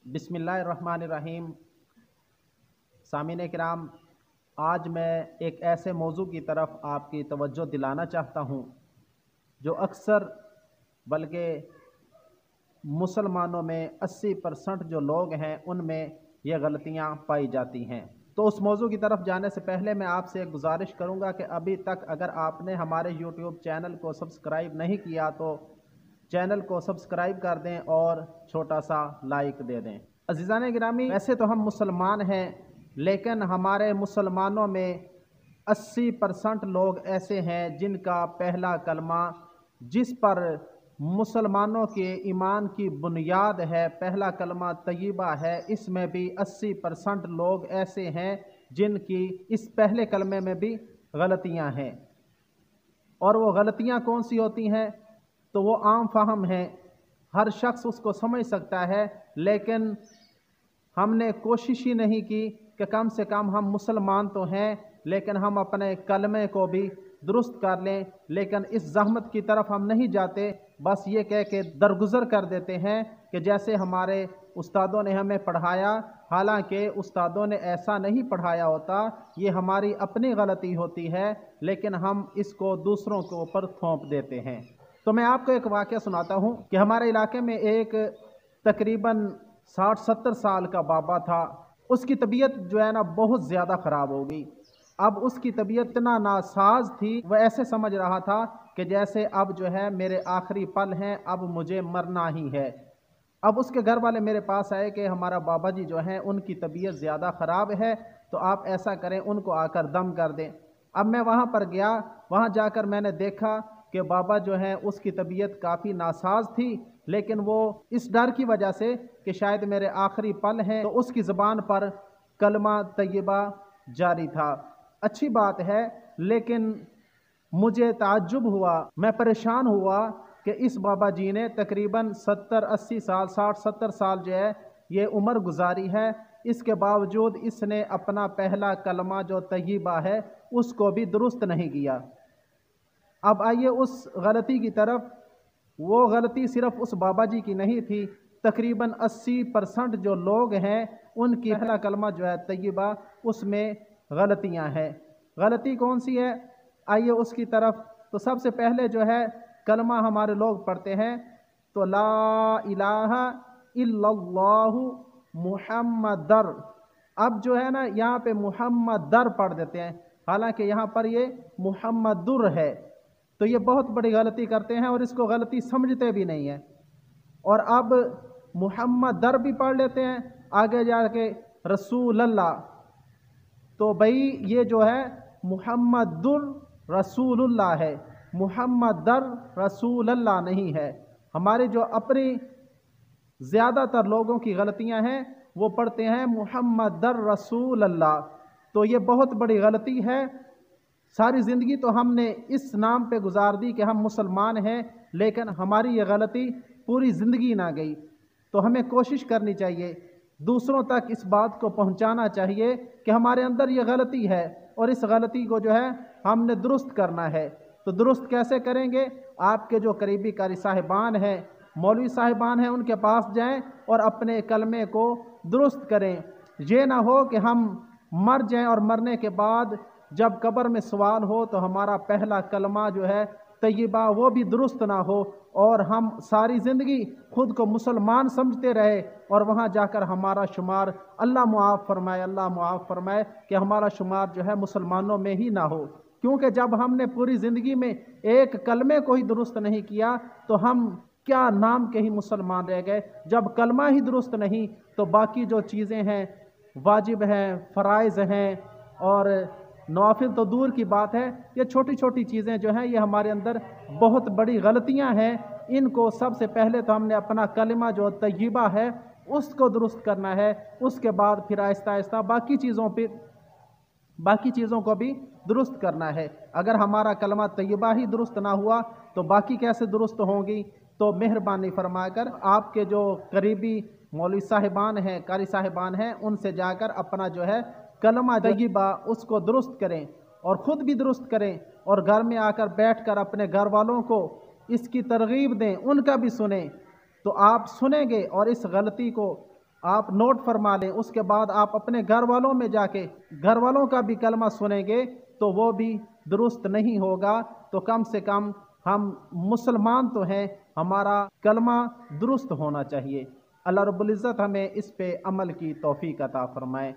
बिस्मिल्लाहिर्रहमानिर्रहीम। सामीन किराम, आज मैं एक ऐसे मौजू की तरफ आपकी तवज्जो दिलाना चाहता हूँ जो अक्सर बल्कि मुसलमानों में 80% जो लोग हैं उनमें ये गलतियाँ पाई जाती हैं। तो उस मौजू की तरफ जाने से पहले मैं आपसे एक गुजारिश करूँगा कि अभी तक अगर आपने हमारे यूट्यूब चैनल को सब्सक्राइब नहीं किया तो चैनल को सब्सक्राइब कर दें और छोटा सा लाइक दे दें। अज़ीज़ान गिरामी, वैसे तो हम मुसलमान हैं, लेकिन हमारे मुसलमानों में 80% लोग ऐसे हैं जिनका पहला कलमा, जिस पर मुसलमानों के ईमान की बुनियाद है, पहला कलमा तय्यबा है, इसमें भी 80% लोग ऐसे हैं जिनकी इस पहले कलमे में भी गलतियां हैं। और वो गलतियां कौन सी होती हैं? तो वो आम फाहम है, हर शख्स उसको समझ सकता है, लेकिन हमने कोशिश ही नहीं की कि कम से कम हम मुसलमान तो हैं लेकिन हम अपने कलमे को भी दुरुस्त कर लें। लेकिन इस जहमत की तरफ हम नहीं जाते, बस ये कह के दरगुजर कर देते हैं कि जैसे हमारे उस्तादों ने हमें पढ़ाया, हालांकि उस्तादों ने ऐसा नहीं पढ़ाया होता, ये हमारी अपनी गलती होती है, लेकिन हम इसको दूसरों के ऊपर थोप देते हैं। तो मैं आपको एक वाक़या सुनाता हूँ कि हमारे इलाके में एक तकरीबन 60-70 साल का बाबा था। उसकी तबीयत जो है ना बहुत ज़्यादा ख़राब हो गई। अब उसकी तबीयत इतना नासाज थी, वह ऐसे समझ रहा था कि जैसे अब जो है मेरे आखिरी पल हैं, अब मुझे मरना ही है। अब उसके घर वाले मेरे पास आए कि हमारा बाबा जी जो हैं उनकी तबीयत ज़्यादा ख़राब है, तो आप ऐसा करें उनको आकर दम कर दें। अब मैं वहाँ पर गया, वहाँ जाकर मैंने देखा कि बाबा जो हैं उसकी तबीयत काफ़ी नासाज थी, लेकिन वो इस डर की वजह से कि शायद मेरे आखिरी पल हैं, तो उसकी ज़बान पर कलमा तय्यबा जारी था। अच्छी बात है, लेकिन मुझे ताज्जुब हुआ, मैं परेशान हुआ कि इस बाबा जी ने तकरीबन 70-80 साल, 60-70 साल जो है ये उम्र गुजारी है, इसके बावजूद इसने अपना पहला कलमा जो तय्यबा है उसको भी दुरुस्त नहीं किया। अब आइए उस गलती की तरफ। वो गलती सिर्फ उस बाबा जी की नहीं थी, तकरीबन 80% जो लोग हैं उनकी पहला कलमा जो है तय्यबा, उसमें गलतियां हैं। गलती कौन सी है? आइए उसकी तरफ। तो सबसे पहले जो है कलमा हमारे लोग पढ़ते हैं तो ला इलाहा इल्लल्लाहु मुहम्मदर। अब जो है ना यहाँ पे मुहम्मदर पढ़ देते हैं, हालांकि यहाँ पर ये मुहम्मदुर है। तो ये बहुत बड़ी गलती करते हैं और इसको गलती समझते भी नहीं है। और अब मुहम्मदर भी पढ़ लेते हैं, आगे जाके रसूल अल्लाह। तो भाई ये जो है मुहम्मदुर रसूलुल्लाह है, मुहम्मदर रसूलुल्लाह नहीं है। हमारे जो अपनी ज़्यादातर लोगों की गलतियां हैं वो पढ़ते हैं मुहम्मदर रसूलुल्लाह। तो ये बहुत बड़ी गलती है। सारी ज़िंदगी तो हमने इस नाम पे गुजार दी कि हम मुसलमान हैं, लेकिन हमारी ये गलती पूरी ज़िंदगी ना गई। तो हमें कोशिश करनी चाहिए, दूसरों तक इस बात को पहुंचाना चाहिए कि हमारे अंदर ये गलती है और इस गलती को जो है हमने दुरुस्त करना है। तो दुरुस्त कैसे करेंगे? आपके जो करीबी कारी साहिबान हैं, मौलवी साहिबान हैं, उनके पास जाएं और अपने कलमे को दुरुस्त करें। ये ना हो कि हम मर जाएं और मरने के बाद जब कब्र में सवाल हो तो हमारा पहला कलमा जो है तय्यबा वो भी दुरुस्त ना हो और हम सारी ज़िंदगी खुद को मुसलमान समझते रहे और वहाँ जाकर हमारा शुमार, अल्लाह मुआफ़ फरमाए, अल्लाह मुआफ़ फरमाए, कि हमारा शुमार जो है मुसलमानों में ही ना हो। क्योंकि जब हमने पूरी ज़िंदगी में एक कलमे को ही दुरुस्त नहीं किया तो हम क्या नाम के ही मुसलमान रह गए। जब कलमा ही दुरुस्त नहीं तो बाकी जो चीज़ें हैं, वाजिब हैं, फ़राइज़ हैं और नवाफिल तो दूर की बात है, ये छोटी छोटी चीज़ें जो हैं ये हमारे अंदर बहुत बड़ी गलतियां हैं। इनको सबसे पहले तो हमने अपना कलमा जो तय्यबा है उसको दुरुस्त करना है, उसके बाद फिर आहिस्ता आहिस्ता बाकी चीज़ों को भी दुरुस्त करना है। अगर हमारा कलमा तय्यबा ही दुरुस्त ना हुआ तो बाकी कैसे दुरुस्त होंगी? तो मेहरबानी फरमाकर आपके जो करीबी मौलवी साहिबान हैं, कारी साहिबान हैं, उनसे जाकर अपना जो है कलमा तय्यबा उसको दुरुस्त करें और ख़ुद भी दुरुस्त करें और घर में आकर बैठकर अपने घर वालों को इसकी तरगीब दें, उनका भी सुनें। तो आप सुनेंगे और इस गलती को آپ نوٹ فرما لیں، اس کے بعد آپ اپنے گھر والوں میں جا کے گھر والوں کا بھی کلمہ سنیں گے تو وہ بھی درست نہیں ہوگا۔ تو کم سے کم ہم مسلمان تو ہیں، ہمارا کلمہ درست ہونا چاہیے۔ اللہ رب العزت ہمیں اس پہ عمل کی توفیق عطا فرمائے۔